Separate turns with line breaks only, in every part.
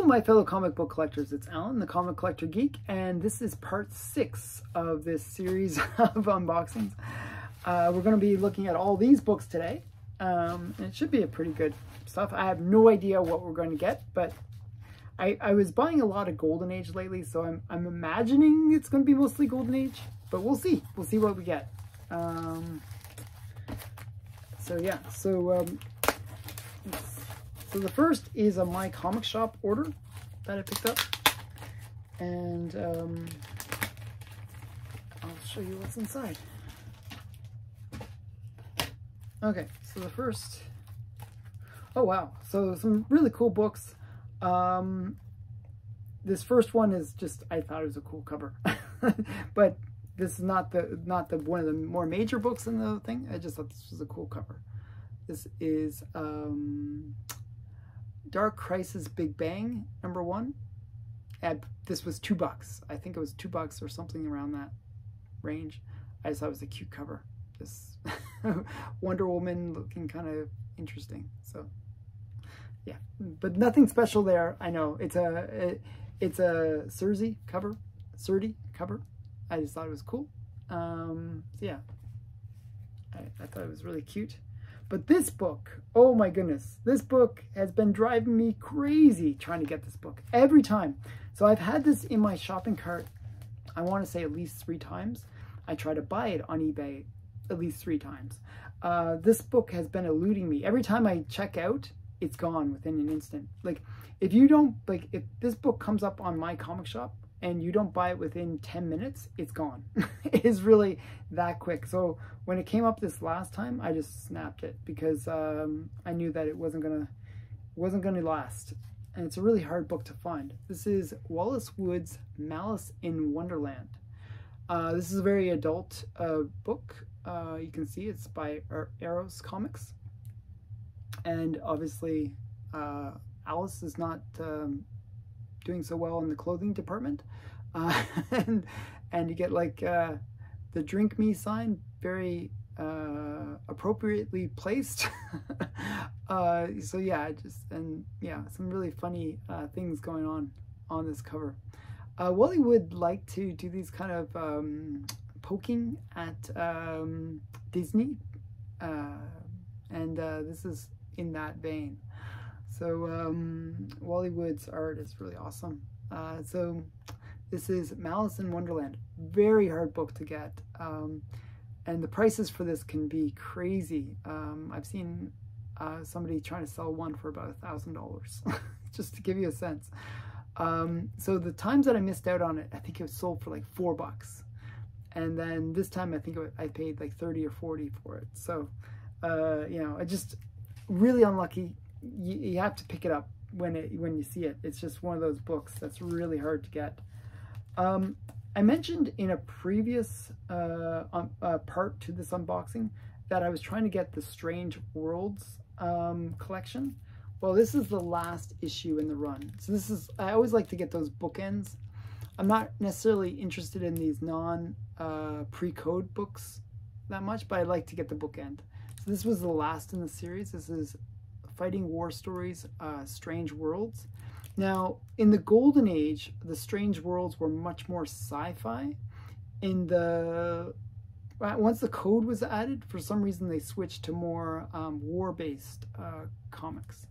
Hello, my fellow comic book collectors. It's Alan, the Comic Collector Geek, and this is part 6 of this series of unboxings. We're going to be looking at all these books today, and it should be a pretty good stuff. I have no idea what we're going to get, but I was buying a lot of Golden Age lately, so I'm imagining it's going to be mostly Golden Age, but we'll see. We'll see what we get. So the first is a My Comic Shop order that I picked up, and I'll show you what's inside. Okay, so the first, oh wow, so some really cool books. This first one is just, I thought it was a cool cover, but this is not the one of the more major books in the thing. I just thought this was a cool cover. This is Dark Crisis Big Bang #1. And this was $2. I think it was $2 or something around that range. I just thought it was a cute cover. This Wonder Woman looking kind of interesting. So yeah, but nothing special there. I know it's a Cersei cover. I just thought it was cool. So yeah, I thought it was really cute. But this book, oh my goodness, this book has been driving me crazy trying to get this book every time. So I've had this in my shopping cart, I want to say at least 3 times. I try to buy it on eBay at least 3 times. This book has been eluding me. Every time I check out, it's gone within an instant. Like if this book comes up on My Comic Shop and you don't buy it within 10 minutes, it's gone. It is really that quick. So when it came up this last time, I just snapped it because I knew that it wasn't gonna last. And it's a really hard book to find. This is Wally Wood's Malice in Wonderland. This is a very adult book. You can see it's by Arrows Comics. And obviously Alice is not doing so well in the clothing department, and you get like the drink me sign very appropriately placed. So yeah, some really funny things going on this cover. Wally Wood liked to do these kind of poking at Disney, and this is in that vein. So Wally Wood's art is really awesome. So this is Malice in Wonderland. Very hard book to get. And the prices for this can be crazy. I've seen somebody trying to sell one for about $1,000, just to give you a sense. So the times that I missed out on it, I think it was sold for like $4. And then this time I think I paid like 30 or 40 for it. So, you know, I just really unlucky. You have to pick it up when you see it. It's just one of those books that's really hard to get. I mentioned in a previous part to this unboxing that I was trying to get the Strange Worlds collection. Well, this is the last issue in the run. So this is, I always like to get those bookends. I'm not necessarily interested in these pre-code books that much, but I like to get the bookend. So this was the last in the series. This is Fighting War Stories, Strange Worlds. Now, in the Golden Age, the Strange Worlds were much more sci-fi. Once the code was added, for some reason they switched to more war-based comics.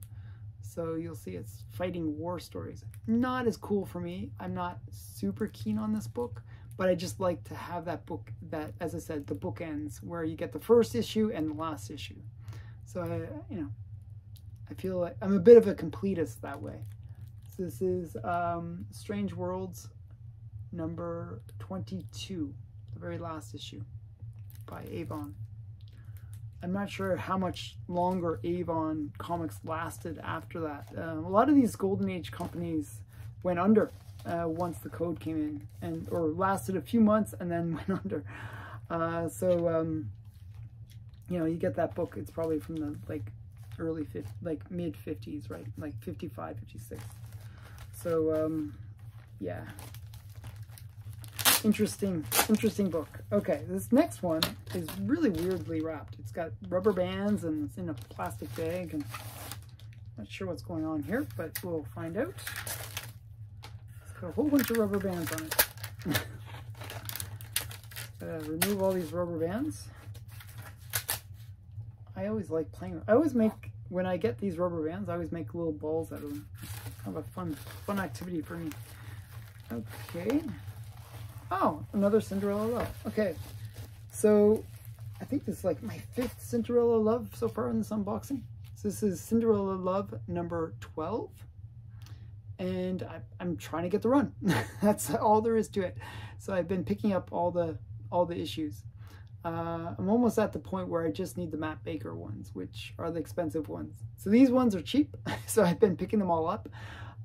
So you'll see it's Fighting War Stories. Not as cool for me. I'm not super keen on this book, but I just like to have that book, that, as I said, the bookends, where you get the first issue and the last issue. So, you know, I feel like I'm a bit of a completist that way. So this is Strange Worlds number 22, the very last issue by Avon. I'm not sure how much longer Avon Comics lasted after that. A lot of these Golden Age companies went under once the code came in, or lasted a few months and then went under. You know, you get that book, it's probably from the mid 50s, right? Like 55, 56. So yeah, interesting book. Okay, this next one is really weirdly wrapped. It's got rubber bands and it's in a plastic bag, and Not sure what's going on here, but we'll find out. It's got a whole bunch of rubber bands on it. Remove all these rubber bands. I always like playing. I always make, when I get these rubber bands, I always make little balls out of them. It's kind of a fun activity for me. Okay. Oh, another Cinderella Love. Okay. So I think this is like my 5th Cinderella Love so far in this unboxing. So this is Cinderella Love number 12. And I'm trying to get the run. That's all there is to it. So I've been picking up all the issues. I'm almost at the point where I just need the Matt Baker ones, which are the expensive ones. So these ones are cheap, so I've been picking them all up.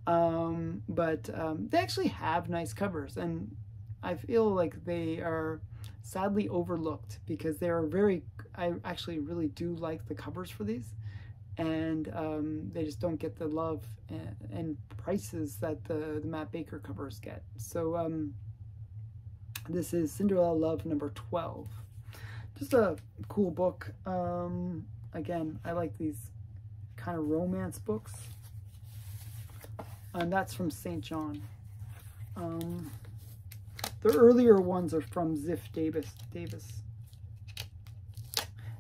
But they actually have nice covers, and I feel like they are sadly overlooked because they are very, I actually really do like the covers for these, and they just don't get the love and prices that the Matt Baker covers get. So this is Cinderella Love number 12. Just a cool book. Again, I like these kind of romance books. And that's from St. John. The earlier ones are from Ziff Davis.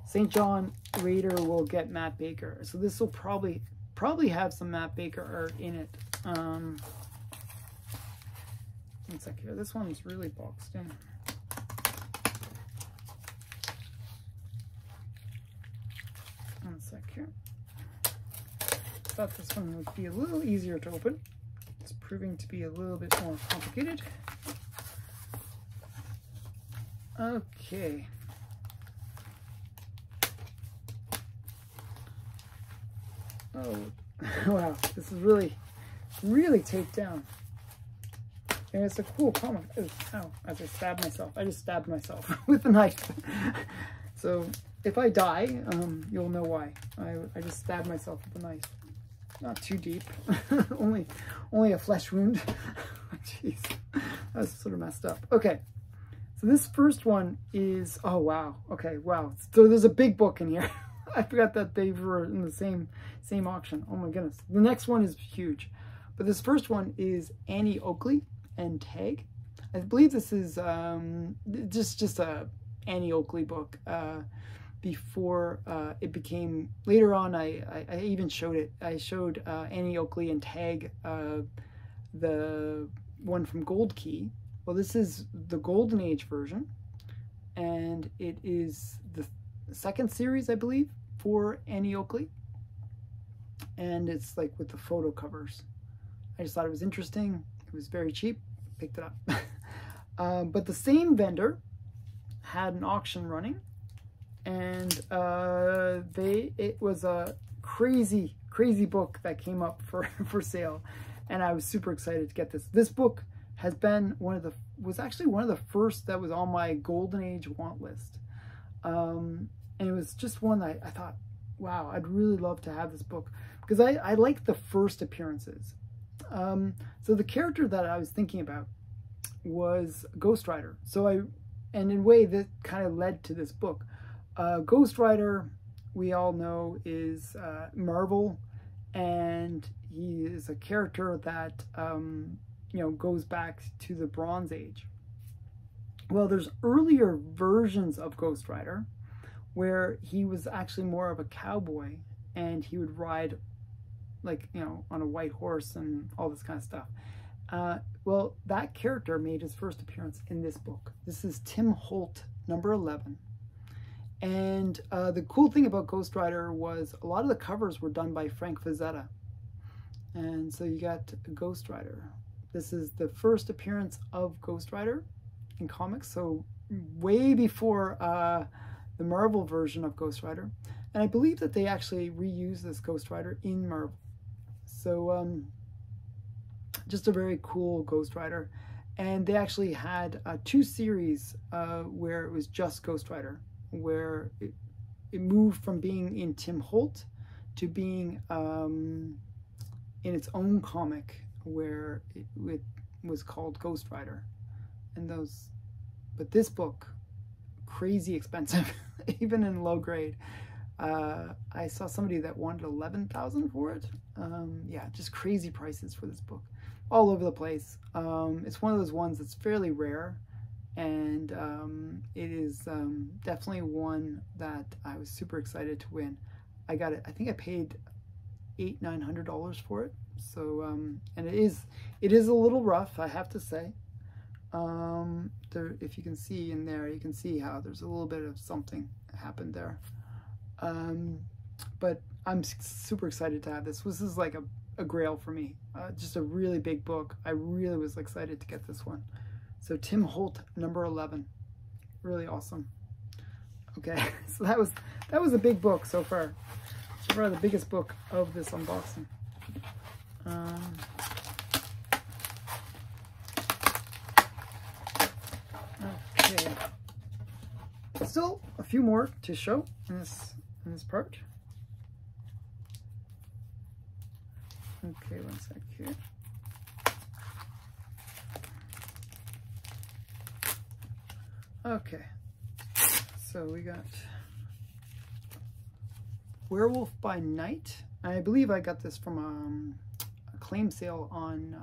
St. John later will get Matt Baker. So this will probably have some Matt Baker art in it. One sec here. This one's really boxed in. One sec here. Thought this one would be a little easier to open. It's proving to be a little bit more complicated. Okay. Oh, wow. This is really taped down. And it's a cool comic. Ow, as I stabbed myself. I just stabbed myself with a knife. So if I die, you'll know why. I just stabbed myself with a knife. Not too deep. only a flesh wound. Jeez. That was sort of messed up. Okay. So this first one is, oh wow. Okay, wow. So there's a big book in here. I forgot that they were in the same auction. Oh my goodness. The next one is huge. But this first one is Annie Oakley and Tag. I believe this is just a Annie Oakley book. Before it became, later on I even showed it. I showed Annie Oakley and Tag, the one from Gold Key. Well, this is the Golden Age version, and it is the second series, I believe, for Annie Oakley. And it's like with the photo covers. I just thought it was interesting. It was very cheap. Picked it up. But the same vendor had an auction running, and it was a crazy book that came up for sale, and I was super excited to get this. This book has been was actually one of the first that was on my Golden Age want list, and it was just one that I thought, wow, I'd really love to have this book because I like the first appearances. So the character that I was thinking about was Ghost Rider. And in a way that kind of led to this book. Ghost Rider, we all know, is Marvel, and he is a character that goes back to the Bronze Age. Well, there's earlier versions of Ghost Rider where he was actually more of a cowboy, and he would ride on a white horse and all this kind of stuff. Well, that character made his first appearance in this book. This is Tim Holt, number 11. And the cool thing about Ghost Rider was a lot of the covers were done by Frank Frazetta. And so you got Ghost Rider. This is the first appearance of Ghost Rider in comics, so way before the Marvel version of Ghost Rider. And I believe that they actually reused this Ghost Rider in Marvel. So just a very cool Ghost Rider. And they actually had 2 series where it was just Ghost Rider, where it moved from being in Tim Holt to being in its own comic, where it was called Ghost Rider. And but this book, crazy expensive, even in low grade. I saw somebody that wanted 11,000 for it. Yeah, just crazy prices for this book, all over the place. It's one of those ones that's fairly rare, and it is definitely one that I was super excited to win. I got it. I think I paid $800-900 for it. So and it is a little rough, I have to say. There, if you can see in there, you can see how there's a little bit of something happened there. But I'm super excited to have this. This is like a grail for me. Just a really big book. I really was excited to get this one. So Tim Holt, number 11. Really awesome. Okay, so that was a big book so far. So far, the biggest book of this unboxing. Okay. Still a few more to show in this part. Okay, one sec here. Okay, so we got Werewolf by Night. I believe I got this from a claim sale on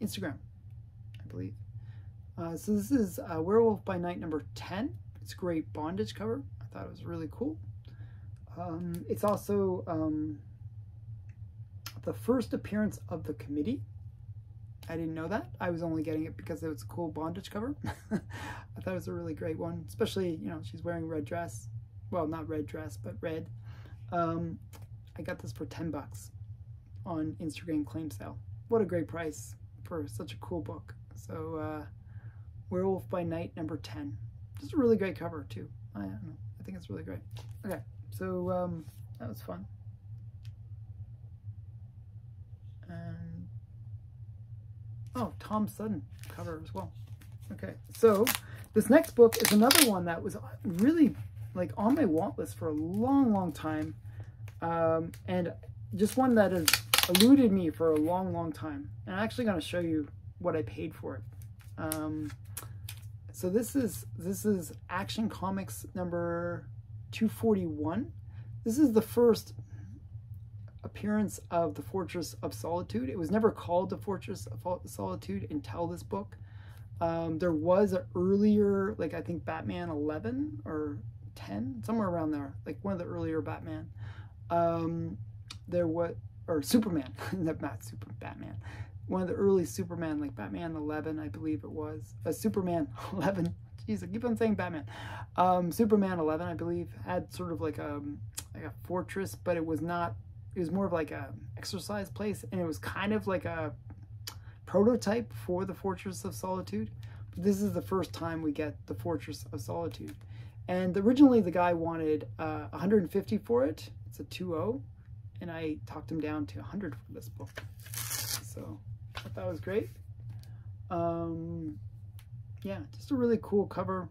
Instagram, I believe. So this is Werewolf by Night number 10. It's a great bondage cover. I thought it was really cool. It's also the first appearance of the committee. I didn't know that. I was only getting it because it was a cool bondage cover. I thought it was a really great one, especially, you know, she's wearing a red dress. Well, not red dress, but red. I got this for 10 bucks on Instagram claim sale. What a great price for such a cool book. So, Werewolf by Night number 10. Just a really great cover, too. I don't know. I think it's really great. Okay, so that was fun. And oh, Tom Sutton cover as well. Okay, so this next book is another one that was really like on my want list for a long time, and just one that has eluded me for a long time. And I'm actually going to show you what I paid for it. So this is Action Comics number 241. This is the first appearance of the Fortress of Solitude. It was never called the Fortress of Solitude until this book. There was an earlier, like I think Batman 11 or 10, somewhere around there, like one of the earlier Batman. There was, or Superman, not Batman. One of the early Superman, like Batman 11, I believe it was. Superman 11. Jeez, I keep on saying Batman. Superman 11, I believe, had sort of like a fortress, but it was not. It was more of like a exercise place, and it was kind of like a prototype for the Fortress of Solitude. But this is the first time we get the Fortress of Solitude. And originally the guy wanted 150 for it. It's a 2.0, and I talked him down to 100 for this book. So I thought that was great. Yeah, just a really cool cover,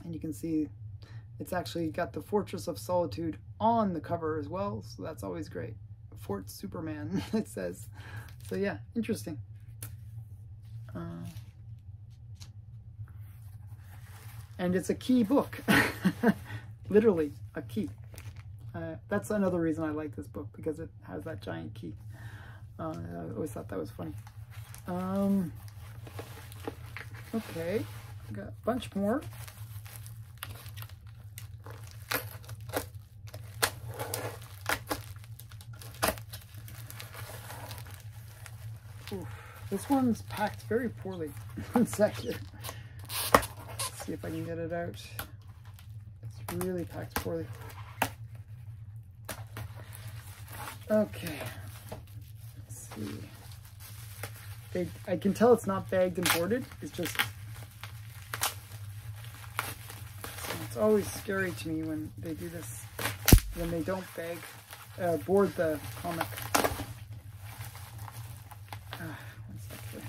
and you can see it's actually got the Fortress of Solitude on the cover as well, so that's always great. Fort Superman, it says. So yeah, interesting. And it's a key book. Literally a key. That's another reason I like this book, because it has that giant key. I always thought that was funny. Okay, got a bunch more. Oof. This one's packed very poorly. One second. Let's see if I can get it out. It's really packed poorly. Okay. Let's see. I can tell it's not bagged and boarded. It's just... It's always scary to me when they do this. When they don't bag, board the comic. One second.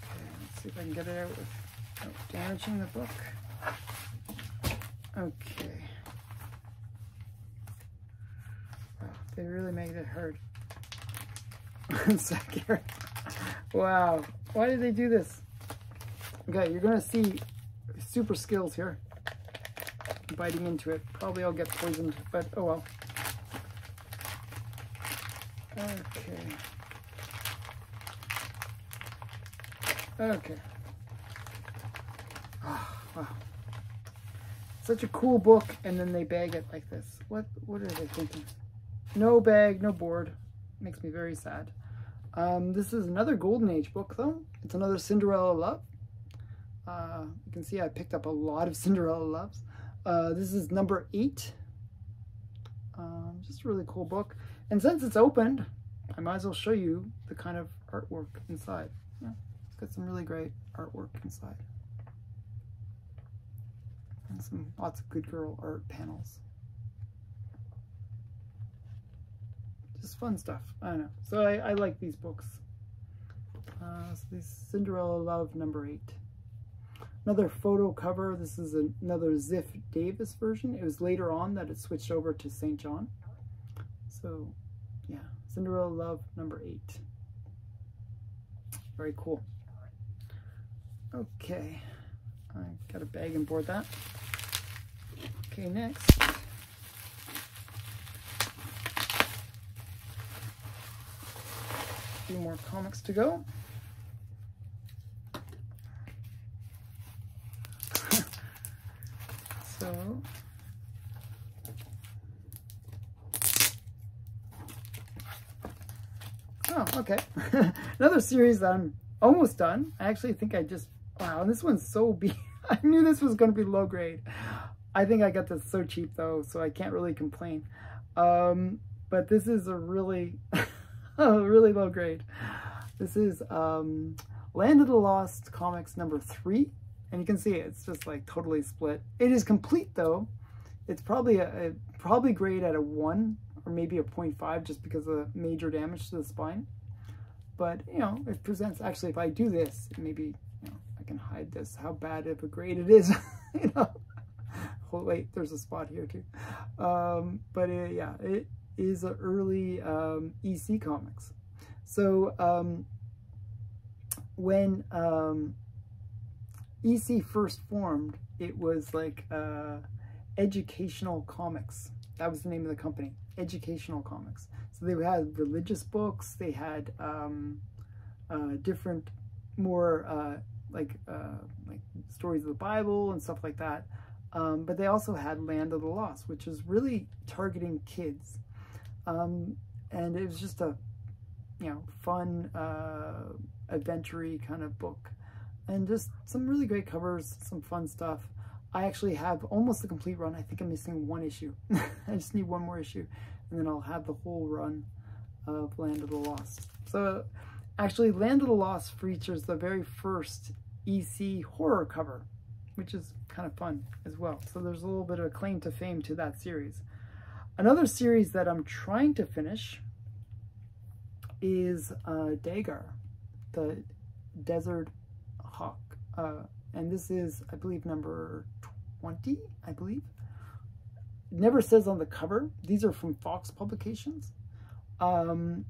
Okay, let's see if I can get it out without damaging the book. Okay. Wow, they really made it hard. One second. Wow, why did they do this? Okay, you're gonna see super skills here. Biting into it. Probably I'll get poisoned, but oh well. Okay. Okay. Oh, wow. Such a cool book, and then they bag it like this. What are they thinking? No bag, no board. Makes me very sad. This is another Golden Age book, though. It's another Cinderella Love. You can see I picked up a lot of Cinderella Loves. This is number 8. Just a really cool book. And since it's opened, I might as well show you the kind of artwork inside. Yeah, it's got some really great artwork inside. And lots of good girl art panels. Just fun stuff. I don't know. So I like these books. So these Cinderella Love number 8. Another photo cover. This is another Ziff Davis version. It was later on that it switched over to St. John. So yeah, Cinderella Love number 8. Very cool. Okay, I got a bag and board that. Okay, next. A few more comics to go. So, oh, okay. Another series that I'm almost done. I actually think wow, this one's so big. I knew this was going to be low grade. I think I got this so cheap though, so I can't really complain. But this is a really, really low grade. This is Land of the Lost Comics number 3. And you can see it's just like totally split. It is complete though. It's probably probably grade at a 1 or maybe a 0.5 just because of major damage to the spine. But you know, it presents, actually if I do this, maybe, you know, I can hide this, how bad of a grade it is. You know. Oh, wait, there's a spot here too. But yeah, it is an early EC Comics. So when EC first formed, it was like Educational Comics. That was the name of the company, Educational Comics. So they had religious books, they had different, more like stories of the Bible and stuff like that. But they also had Land of the Lost, which is really targeting kids. And it was just a, you know, fun, adventure-y kind of book. And just some really great covers, some fun stuff. I actually have almost the complete run. I think I'm missing 1 issue. I just need 1 more issue, and then I'll have the whole run of Land of the Lost. So actually, Land of the Lost features the very first EC horror cover, which is kind of fun as well. So there's a little bit of a claim to fame to that series. Another series that I'm trying to finish is Dagar, the Desert Hawk. And this is, I believe, number 20, I believe. It never says on the cover. These are from Fox Publications. And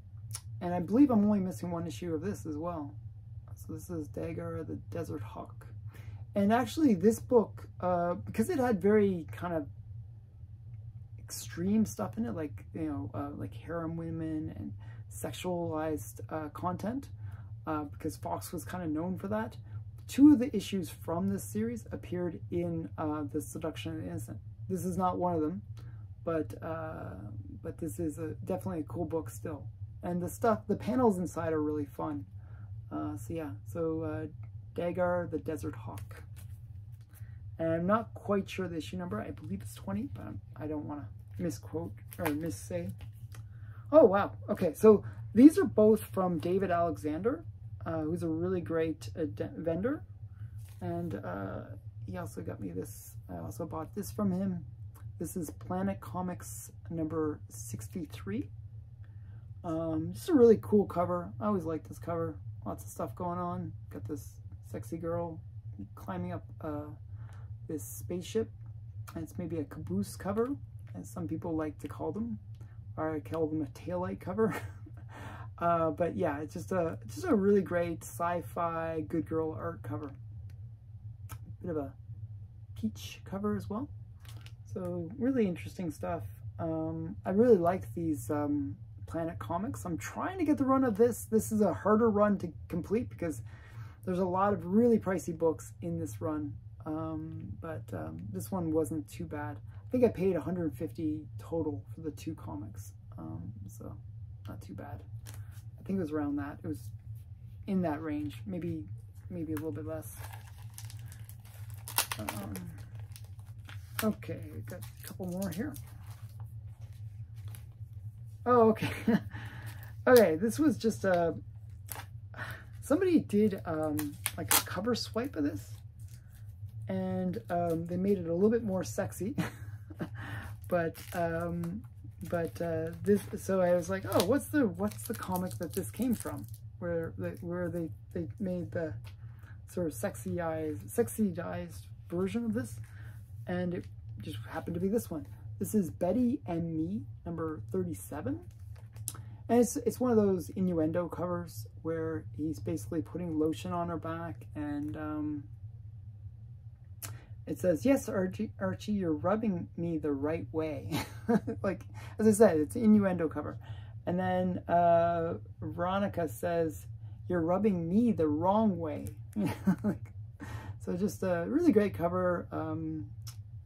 I believe I'm only missing 1 issue of this as well. So this is Dagar, the Desert Hawk. And actually this book, because it had very kind of extreme stuff in it, like, you know, like harem women and sexualized content, because Fox was kind of known for that. 2 of the issues from this series appeared in The Seduction of the Innocent. This is not one of them, but this is definitely a cool book still. And the panels inside are really fun. So yeah, so Dagar, the Desert Hawk. And I'm not quite sure the issue number. I believe it's 20, but I don't want to misquote or missay. Oh, wow. Okay, so these are both from David Alexander, who's a really great vendor. And he also got me this. I also bought this from him. This is Planet Comics number 63. Just a really cool cover. I always like this cover. Lots of stuff going on. Got this sexy girl climbing up this spaceship. And it's maybe a caboose cover, as some people like to call them. Or I call them a taillight cover. But yeah, it's just a really great sci-fi good girl art cover. bit of a peach cover as well. So really interesting stuff. I really like these Planet comics. I'm trying to get the run of this. This is a harder run to complete because there's a lot of really pricey books in this run. But this one wasn't too bad. I think I paid $150 total for the 2 comics. So not too bad. I think it was around that. It was in that range, maybe a little bit less. Okay, got a couple more here. Oh, okay. Okay, this was just somebody did like a cover swipe of this, and they made it a little bit more sexy. but this, so I was like, oh, what's the comic that this came from, where they made the sort of sexy-ized version of this, and it just happened to be this one. This is Betty and Me, number 37. And it's one of those innuendo covers where he's basically putting lotion on her back, and it says, "Yes, Archie, you're rubbing me the right way." Like, as I said, it's an innuendo cover. And then Veronica says, "You're rubbing me the wrong way." So just a really great cover.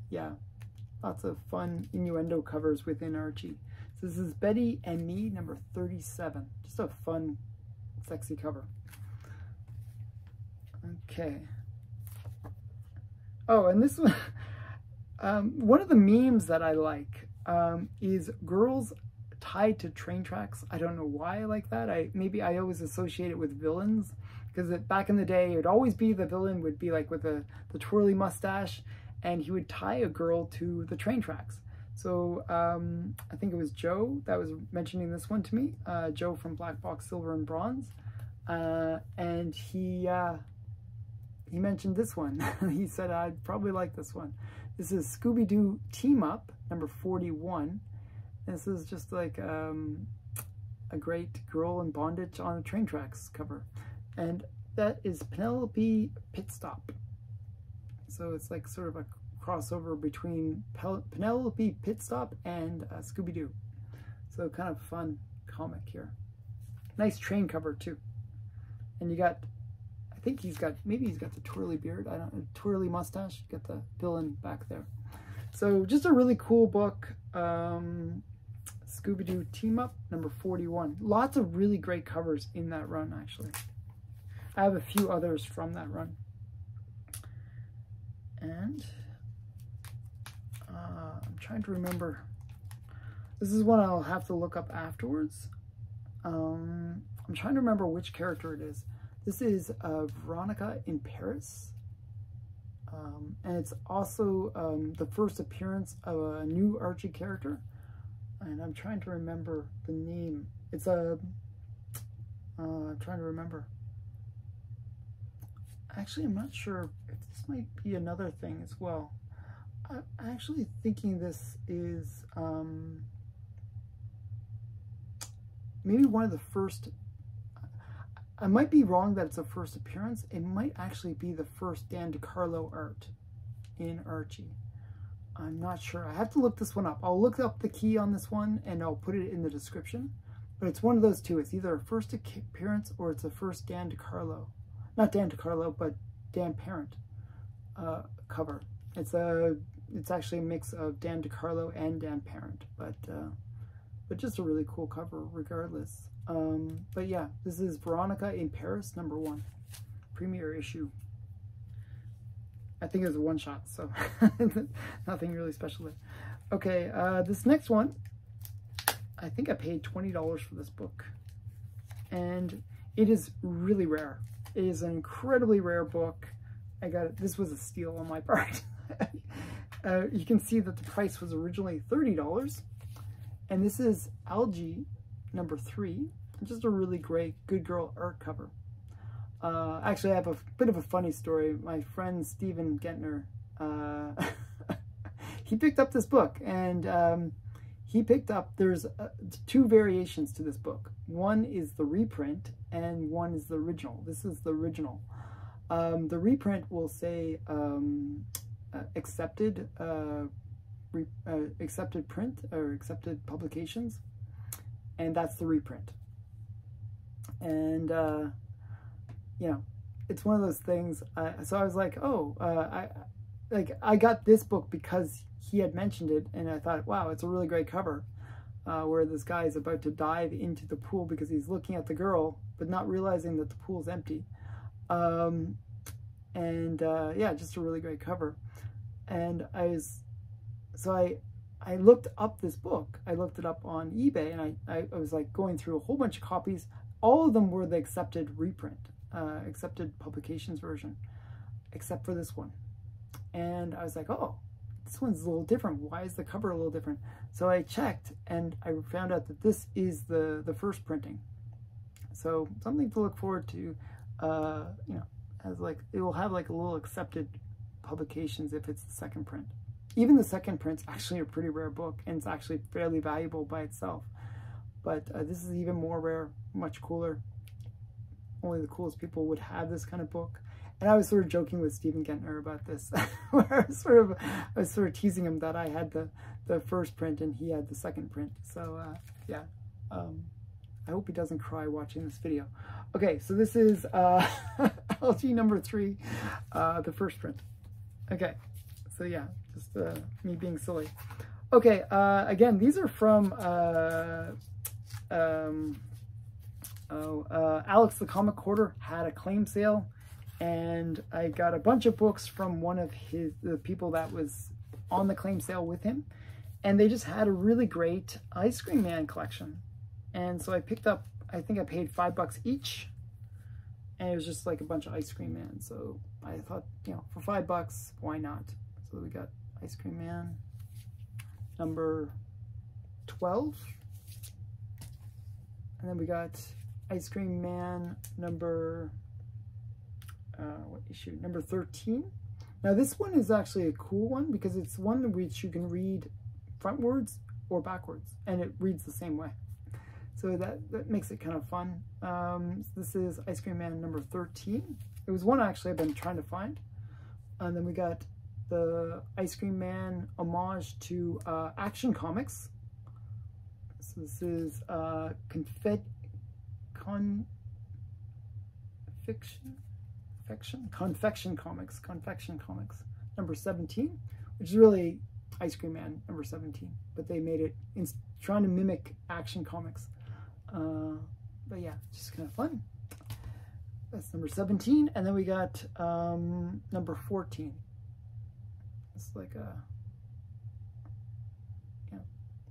Yeah. Lots of fun innuendo covers within Archie. So this is Betty and Me, number 37. Just a fun, sexy cover. Okay. Oh, and this one, one of the memes that I like is girls tied to train tracks. I don't know why I like that. Maybe I always associate it with villains, because back in the day, it would always be the villain would be like with the twirly mustache, and he would tie a girl to the train tracks. So I think it was Joe that was mentioning this one to me, Joe from Black Box Silver and Bronze, and he mentioned this one. He said, "I'd probably like this one." This is Scooby-Doo Team Up, number 41. And this is just like a great girl in bondage on the train tracks cover. And that is Penelope Pitstop. So it's like sort of a crossover between Penelope Pitstop and Scooby-Doo. So kind of fun comic here. Nice train cover too. And you got, I think maybe he's got the twirly beard. I don't know, twirly mustache. You got the villain back there. So just a really cool book. Scooby-Doo Team Up, number 41. Lots of really great covers in that run, actually. I have a few others from that run. And I'm trying to remember. This is one I'll have to look up afterwards. I'm trying to remember which character it is. This is Veronica in Paris. And it's also the first appearance of a new Archie character. And I'm trying to remember the name. It's I'm trying to remember. Actually, I'm not sure if this might be another thing as well. I'm actually thinking this is maybe one of the first. I might be wrong that it's a first appearance. It might actually be the first Dan DeCarlo art in Archie. I'm not sure. I have to look this one up. I'll look up the key on this one and I'll put it in the description. But it's one of those two. It's either a first appearance or it's a first Dan DeCarlo. Not Dan DeCarlo, but Dan Parent cover. It's actually a mix of Dan DeCarlo and Dan Parent, but just a really cool cover regardless. But yeah, this is Veronica in Paris, number 1, premiere issue. I think it was a one-shot, so nothing really special there. Okay, this next one, I think I paid $20 for this book, and it is really rare. It is an incredibly rare book. I got it. This was a steal on my part. You can see that the price was originally $30, and this is Algae, number 3. Just a really great Good Girl art cover. Actually, I have a bit of a funny story. My friend Steven Gentner, he picked up this book, and he picked up, there's 2 variations to this book. One is the reprint, and one is the original. This is the original. The reprint will say accepted accepted print or accepted publications, and that's the reprint. And you know, it's one of those things. So I was like, oh, I got this book because he had mentioned it, and I thought, wow, it's a really great cover, where this guy is about to dive into the pool because he's looking at the girl, but not realizing that the pool's empty. Yeah, just a really great cover. And I looked up this book. I looked it up on eBay, and I was like going through a whole bunch of copies. All of them were the accepted reprint, accepted publications version, except for this one. And I was like, oh, this one's a little different. Why is the cover a little different? So I checked, and I found out that this is the first printing. So something to look forward to. You know, as like it will have like a little accepted publications if it's the second print. Even the second print's actually a pretty rare book, and it's actually fairly valuable by itself. But this is even more rare, much cooler. Only the coolest people would have this kind of book. And I was sort of joking with Stephen Gentner about this, where I was sort of teasing him that I had the first print and he had the second print. So yeah, I hope he doesn't cry watching this video. Okay, so this is LG number 3, the first print. Okay, so yeah, just me being silly. Okay, again, these are from Alex the Comic Hoarder had a claim sale, and I got a bunch of books from one of the people that was on the claim sale with him, and they just had a really great Ice Cream Man collection. And so I picked up, I think I paid $5 each, and it was just like a bunch of Ice Cream Man. So I thought, you know, for $5, why not? So we got Ice Cream Man number 12, and then we got Ice Cream Man number what issue? Number 13. Now this one is actually a cool one because it's one which you can read frontwards or backwards, and it reads the same way. So that makes it kind of fun. This is Ice Cream Man number 13. It was one actually I've been trying to find. And then we got the Ice Cream Man homage to Action Comics. So this is Confection Comics number 17, which is really Ice Cream Man number 17, but they made it trying to mimic Action Comics. But yeah, just kind of fun. That's number 17, and then we got number 14. It's like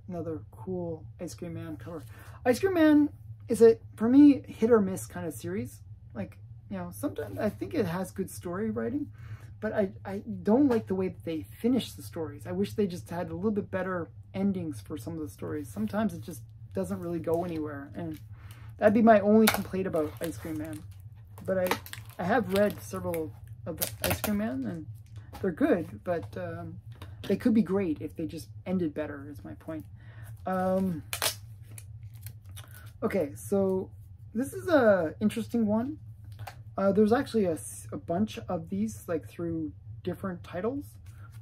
another cool Ice Cream Man cover. Ice Cream Man is for me, hit or miss kind of series. Like, you know, sometimes I think it has good story writing, but I don't like the way that they finish the stories. I wish they just had a little bit better endings for some of the stories. Sometimes it just doesn't really go anywhere, and that'd be my only complaint about Ice Cream Man. But I have read several of the Ice Cream Man, and they're good, but they could be great if they just ended better, is my point. Okay, so this is a interesting one. There's actually a bunch of these, like, through different titles.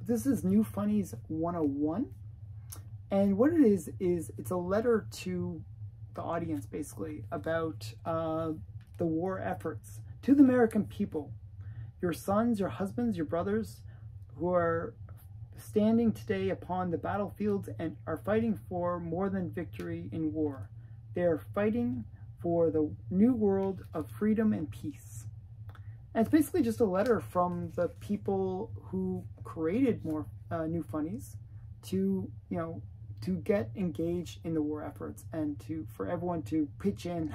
This is New Funnies 101. And what it is it's a letter to the audience, basically, about the war efforts. To the American people, your sons, your husbands, your brothers, who are standing today upon the battlefields and are fighting for more than victory in war. They are fighting for the new world of freedom and peace. And it's basically just a letter from the people who created New Funnies to, you know, to get engaged in the war efforts, and for everyone to pitch in.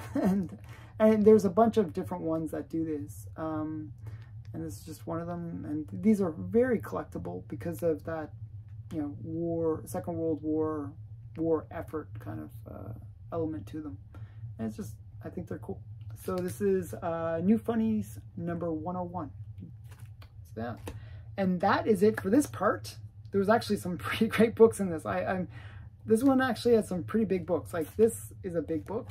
and there's a bunch of different ones that do this. And this is just one of them. And these are very collectible because of that, you know, Second World War effort kind of element to them. And it's just, I think they're cool. So this is New Funnies number 101. So that. And that is it for this part. There was actually some pretty great books in this. This one actually has some pretty big books. Like, this is a big book.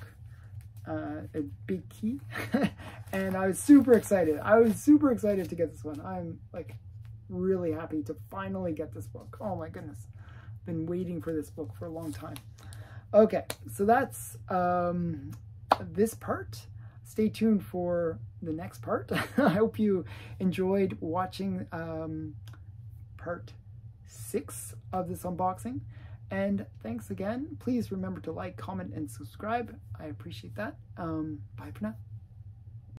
a big key. And I was super excited. I was super excited to get this one. I'm like really happy to finally get this book. Oh my goodness. Been waiting for this book for a long time. Okay, so that's this part. Stay tuned for the next part. I hope you enjoyed watching part 6 of this unboxing. And thanks again. Please remember to like, comment, and subscribe. I appreciate that. Bye for now.